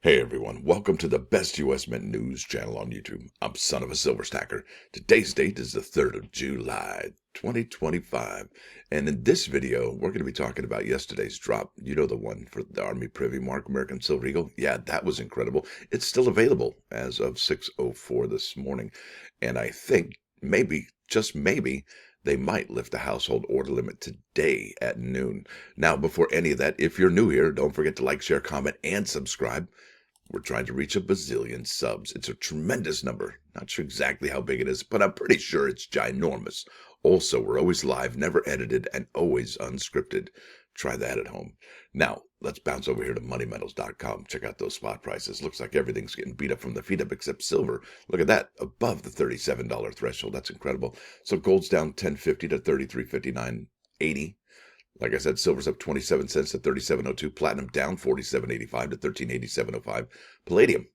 Hey everyone, welcome to the best US Mint news channel on YouTube. I'm Son of a Silver Stacker. Today's date is the 3rd of July, 2025. And in this video, we're going to be talking about yesterday's drop. You know, the one for the Army Privy Mark American Silver Eagle. Yeah, that was incredible. It's still available as of 6:04 this morning. And I think maybe, just maybe, they might lift the household order limit today at noon. Now, before any of that, if you're new here, don't forget to like, share, comment, and subscribe. We're trying to reach a bazillion subs. It's a tremendous number. Not sure exactly how big it is, but I'm pretty sure it's ginormous. Also, we're always live, never edited, and always unscripted. Try that at home. Now, let's bounce over here to moneymetals.com. Check out those spot prices. Looks like everything's getting beat up from the feet up except silver. Look at that, above the $37 threshold. That's incredible. So gold's down $10.50 to $33.59.80. Like I said, silver's up 27 cents to 37.02. Platinum down 47.85 to 13.87.05. Palladium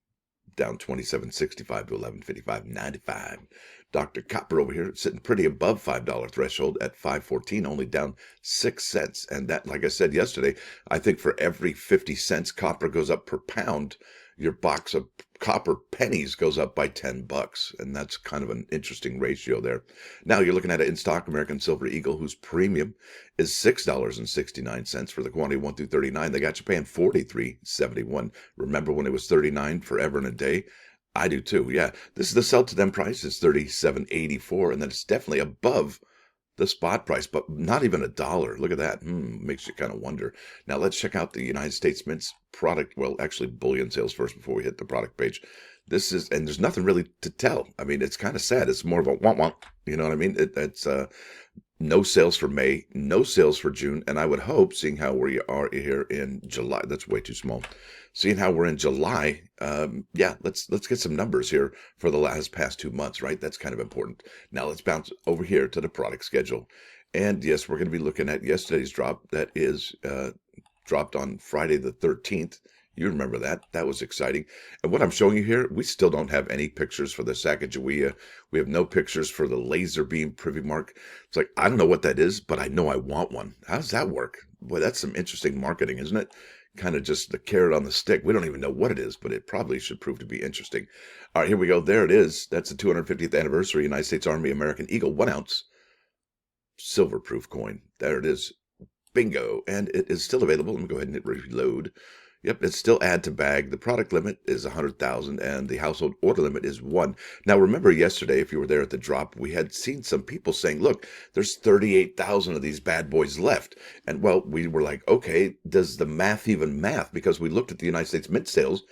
down 27.65 to 11.55.95. Dr. Copper over here sitting pretty above $5 threshold at 5.14, only down 6 cents. And that, like I said yesterday, I think for every 50 cents copper goes up per pound, your box of copper pennies goes up by $10. And that's kind of an interesting ratio there. Now you're looking at an in-stock American Silver Eagle, whose premium is $6.69 for the quantity 1 through 39. They got you paying $43.71. Remember when it was 39 forever and a day? I do too. Yeah, this is the sell to them price is $37.84, and that's definitely above the spot price, but not even $1. Look at that. Makes you kind of wonder. Now let's check out the United States Mint's product. Well, actually, bullion sales first before we hit the product page. This is, and there's nothing really to tell. I mean, it's kind of sad. It's more of a womp. You know what I mean? It's no sales for May, no sales for June, and I would hope, seeing how we are here in July, that's way too small. Seeing how we're in July, yeah, let's get some numbers here for the past 2 months, right? That's kind of important. Now let's bounce over here to the product schedule, and yes, we're going to be looking at yesterday's drop. That is dropped on Friday the 13th. You remember that. That was exciting. And what I'm showing you here, we still don't have any pictures for the Sacagawea. We have no pictures for the laser beam Privy Mark. It's like, I don't know what that is, but I know I want one. How does that work? Boy, that's some interesting marketing, isn't it? Kind of just the carrot on the stick. We don't even know what it is, but it probably should prove to be interesting. All right, here we go. There it is. That's the 250th anniversary United States Army American Eagle 1 ounce silver proof coin. There it is. Bingo. And it is still available. Let me go ahead and hit reload. Yep, it's still add to bag. The product limit is 100,000 and the household order limit is 1. Now, remember yesterday, if you were there at the drop, we had seen some people saying, look, there's 38,000 of these bad boys left. And well, we were like, okay, does the math even math? Because we looked at the United States Mint sales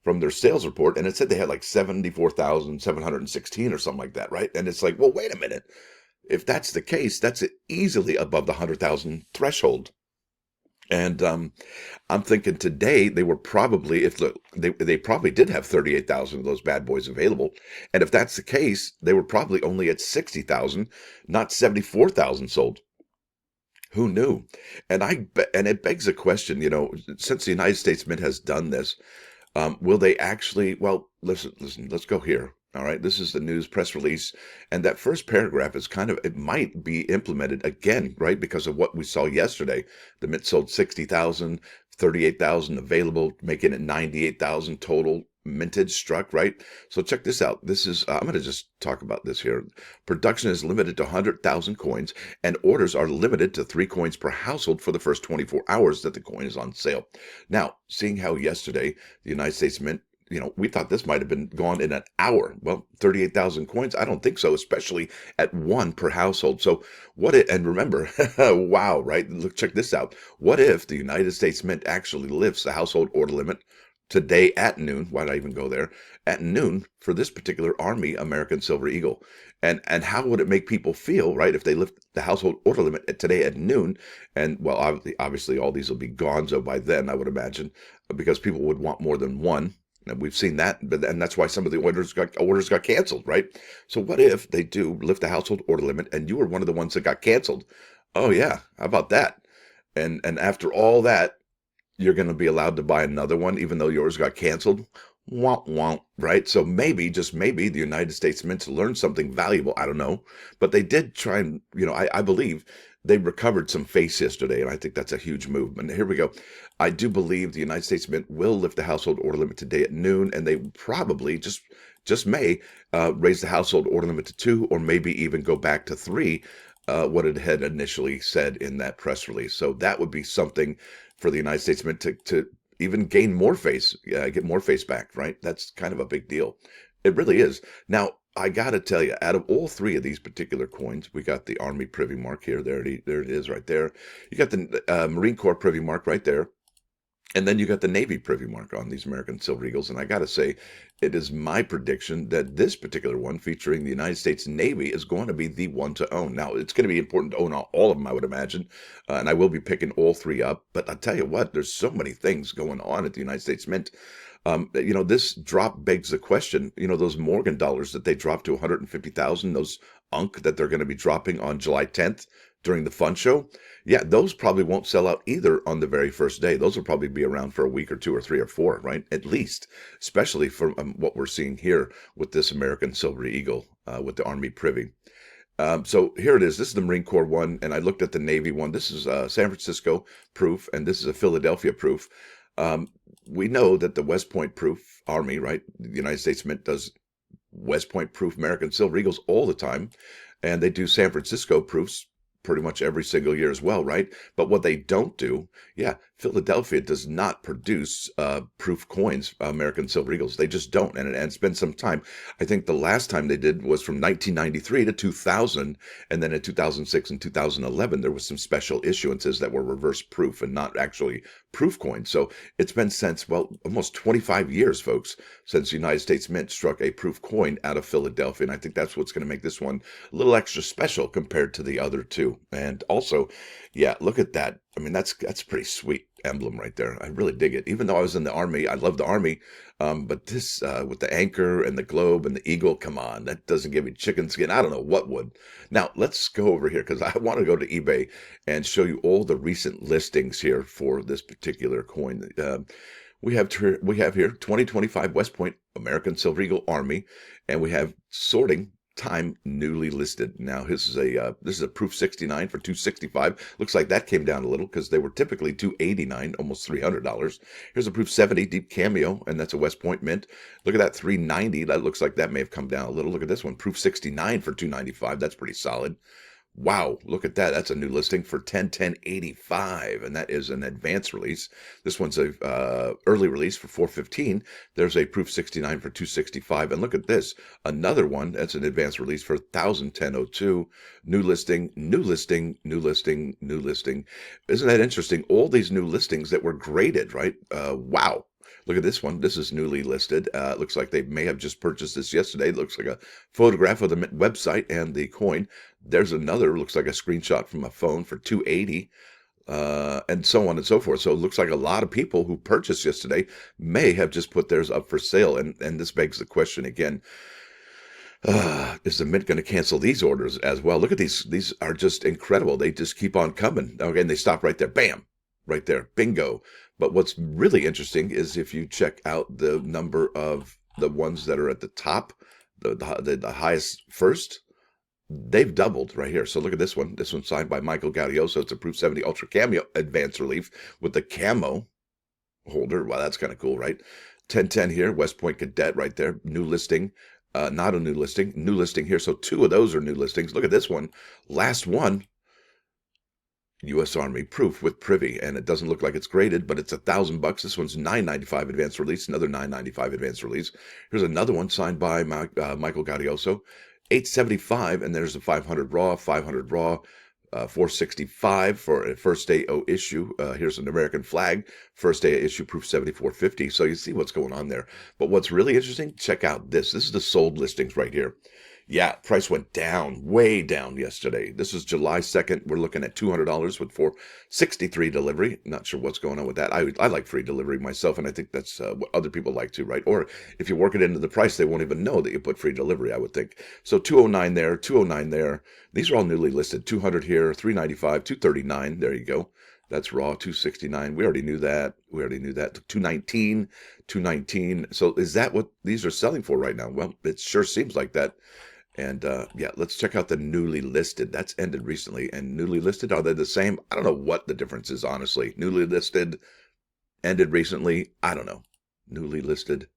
from their sales report and it said they had like 74,716 or something like that, right? And it's like, well, wait a minute. If that's the case, that's easily above the 100,000 threshold. And I'm thinking today they were probably, if they probably did have 38,000 of those bad boys available, and if that's the case, they were probably only at 60,000, not 74,000 sold. Who knew? And it begs a question. You know, since the United States Mint has done this, will they actually? Well, listen. Let's go here. All right, this is the news press release, and that first paragraph is kind of, it might be implemented again, right? Because of what we saw yesterday. The Mint sold 60,000, 38,000 available, making it 98,000 total mintage struck, right? So check this out. This is, I'm going to just talk about this here. Production is limited to 100,000 coins, and orders are limited to 3 coins per household for the first 24 hours that the coin is on sale. Now, seeing how yesterday the United States Mint, you know, we thought this might have been gone in an hour. Well, 38,000 coins, I don't think so, especially at 1 per household. So what it, and remember, wow, right? Look, check this out. What if the United States Mint actually lifts the household order limit today at noon? Why did I even go there? At noon for this particular Army American Silver Eagle. And how would it make people feel, right, if they lift the household order limit today at noon? And well, obviously all these will be gonzo by then, I would imagine, because people would want more than one. And we've seen that, and that's why some of the orders got canceled, right? So what if they do lift the household order limit, and you were one of the ones that got canceled? Oh yeah, how about that? And after all that, you're going to be allowed to buy another one, even though yours got canceled. Womp, right? So maybe, just maybe, the United States Mint learned something valuable. I don't know, but they did try and, you know, I believe they recovered some face yesterday, and I think that's a huge move. And here we go. I do believe the United States Mint will lift the household order limit today at noon, and they probably just may raise the household order limit to 2, or maybe even go back to 3, what it had initially said in that press release. So that would be something for the United States Mint to even gain more face, get more face back, right? That's kind of a big deal. It really is. Now, I got to tell you, out of all 3 of these particular coins, we got the Army Privy Mark here. There it is right there. You got the Marine Corps Privy Mark right there. And then you got the Navy Privy Mark on these American Silver Eagles. And I got to say, it is my prediction that this particular one featuring the United States Navy is going to be the one to own. Now, it's going to be important to own all of them, I would imagine. And I will be picking all 3 up. But I'll tell you what, there's so many things going on at the United States Mint. This drop begs the question, those Morgan dollars that they dropped to 150,000, those UNC that they're going to be dropping on July 10th during the fund show. Yeah, those probably won't sell out either on the very first day. Those will probably be around for a week or 2 or 3 or 4, right? At least, especially from what we're seeing here with this American Silver Eagle with the Army Privy. So here it is. This is the Marine Corps one, and I looked at the Navy one. This is San Francisco proof, and this is a Philadelphia proof. We know that the West Point proof Army, right? The United States Mint does West Point proof American Silver Eagles all the time, and they do San Francisco proofs pretty much every single year as well, right? But what they don't do, Philadelphia does not produce proof coins, American Silver Eagles. They just don't, and it's been some time. I think the last time they did was from 1993 to 2000, and then in 2006 and 2011 there was some special issuances that were reverse proof and not actually proof coins. So it's been since, almost 25 years, folks, since the United States Mint struck a proof coin out of Philadelphia, and I think that's what's going to make this one a little extra special compared to the other 2. And also, look at that. I mean, that's pretty sweet emblem right there. I really dig it. Even though I was in the Army, I love the Army. But this with the anchor and the globe and the eagle, come on, that doesn't give me chicken skin. I don't know what would. Now, let's go over here because I want to go to eBay and show you all the recent listings here for this particular coin. We have here 2025 West Point American Silver Eagle Army, and we have sorting time newly listed. Now this is a proof 69 for $265. Looks like that came down a little because they were typically $289, almost $300. Here's a proof 70 deep cameo, and that's a West Point mint. Look at that, $390. That looks like that may have come down a little. Look at this one, proof 69 for $295. That's pretty solid. Wow, look at that. That's a new listing for $10.85, and that is an advance release. This one's a early release for $415. There's a proof 69 for $265, and look at this, another one that's an advance release for $1,010.02. New listing, new listing, new listing, new listing. Isn't that interesting? All these new listings that were graded, right? Wow. Look at this one. This is newly listed. It looks like they may have just purchased this yesterday. It looks like a photograph of the website and the coin. There's another, looks like a screenshot from a phone for $280, and so on and so forth. So it looks like a lot of people who purchased yesterday may have just put theirs up for sale. And this begs the question again, is the Mint going to cancel these orders as well? Look at these. These are just incredible. They just keep on coming. Okay, and they stop right there. Bam. Right there. Bingo. But what's really interesting is if you check out the number of the ones that are at the top, the highest first, they've doubled right here. So look at this one. This one's signed by Michael Gaudioso. It's a Proof 70 Ultra Cameo Advanced Relief with the camo holder. Wow, that's kind of cool, right? 1010 here, West Point Cadet right there. New listing. Not a new listing here. So 2 of those are new listings. Look at this one. Last one. U.S. Army proof with Privy, and it doesn't look like it's graded, but it's $1,000. This one's $995 advanced release, another $995 advancst release. Here's another one signed by Michael Gaudioso, $875, and there's a 500 raw, 465 for a first day issue. Here's an American flag, first day issue proof 7450. So you see what's going on there. But what's really interesting, check out this. This is the sold listings right here. Yeah, price went down, way down yesterday. This is July 2nd. We're looking at $200 with $463 delivery. Not sure what's going on with that. I like free delivery myself, and I think that's what other people like too, right? Or if you work it into the price, they won't even know that you put free delivery, I would think. So 209 there, 209 there. These are all newly listed. 200 here, 395, 239. There you go. That's raw, 269. We already knew that. 219, 219. So is that what these are selling for right now? Well, it sure seems like that. And yeah, let's check out the newly listed. That's ended recently. And newly listed, are they the same? I don't know what the difference is, honestly. Newly listed, ended recently. I don't know. Newly listed.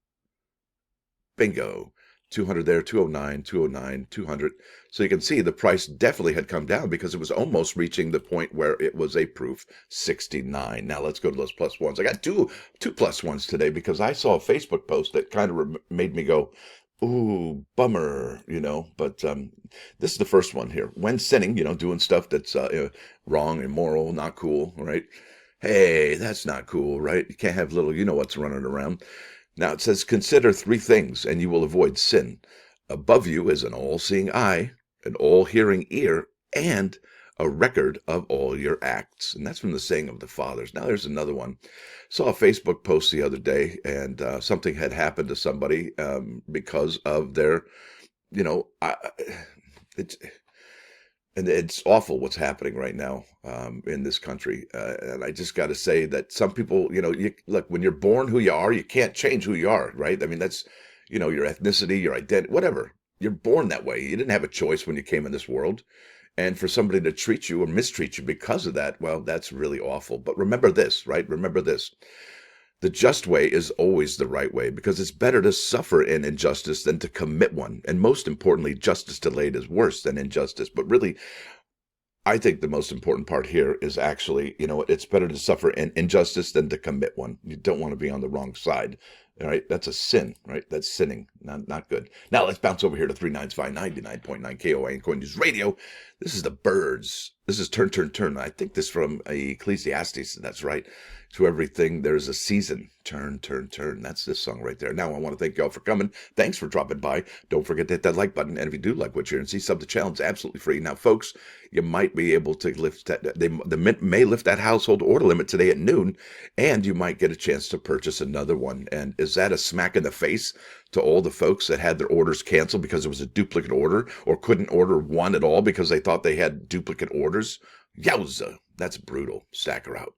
Bingo. 200 there, 209, 209, 200. So you can see the price definitely had come down because it was almost reaching the point where it was a proof 69. Now let's go to those plus ones. I got two plus ones today because I saw a Facebook post that kind of made me go, ooh, bummer, But this is the first one here. When sinning, doing stuff that's wrong, immoral, not cool, right? Hey, that's not cool, right? You can't have little, what's running around. Now it says, consider three things and you will avoid sin. Above you is an all-seeing eye, an all-hearing ear, and a record of all your acts. And that's from the saying of the fathers. Now there's another one. Saw a Facebook post the other day, and something had happened to somebody because of their, it's and it's awful what's happening right now in this country. And I just got to say that some people, look, when you're born who you are, you can't change who you are, right? I mean, that's, your ethnicity, your identity, whatever. You're born that way. You didn't have a choice when you came in this world. And for somebody to treat you or mistreat you because of that, well, that's really awful. But remember this, right? Remember this. The just way is always the right way because it's better to suffer an injustice than to commit one. And most importantly, justice delayed is worse than injustice. But really, I think the most important part here is actually, it's better to suffer an injustice than to commit one. You don't want to be on the wrong side. All right. That's a sin, right? That's sinning. Not good. Now let's bounce over here to 395 99.9 KOA and Coin News Radio. This is the Birds. This is Turn, Turn, Turn. I think this from Ecclesiastes. That's right. To everything, there's a season. Turn, turn, turn. That's this song right there. Now, I want to thank y'all for coming. Thanks for dropping by. Don't forget to hit that like button. And if you do like what you're hearing, see, sub the channel. It's absolutely free. Now, folks, you might be able to lift that. The Mint may lift that household order limit today at noon, and you might get a chance to purchase another one. And is that a smack in the face to all the folks that had their orders canceled because it was a duplicate order or couldn't order one at all because they thought they had duplicate orders? Yowza. That's brutal. Stacker out.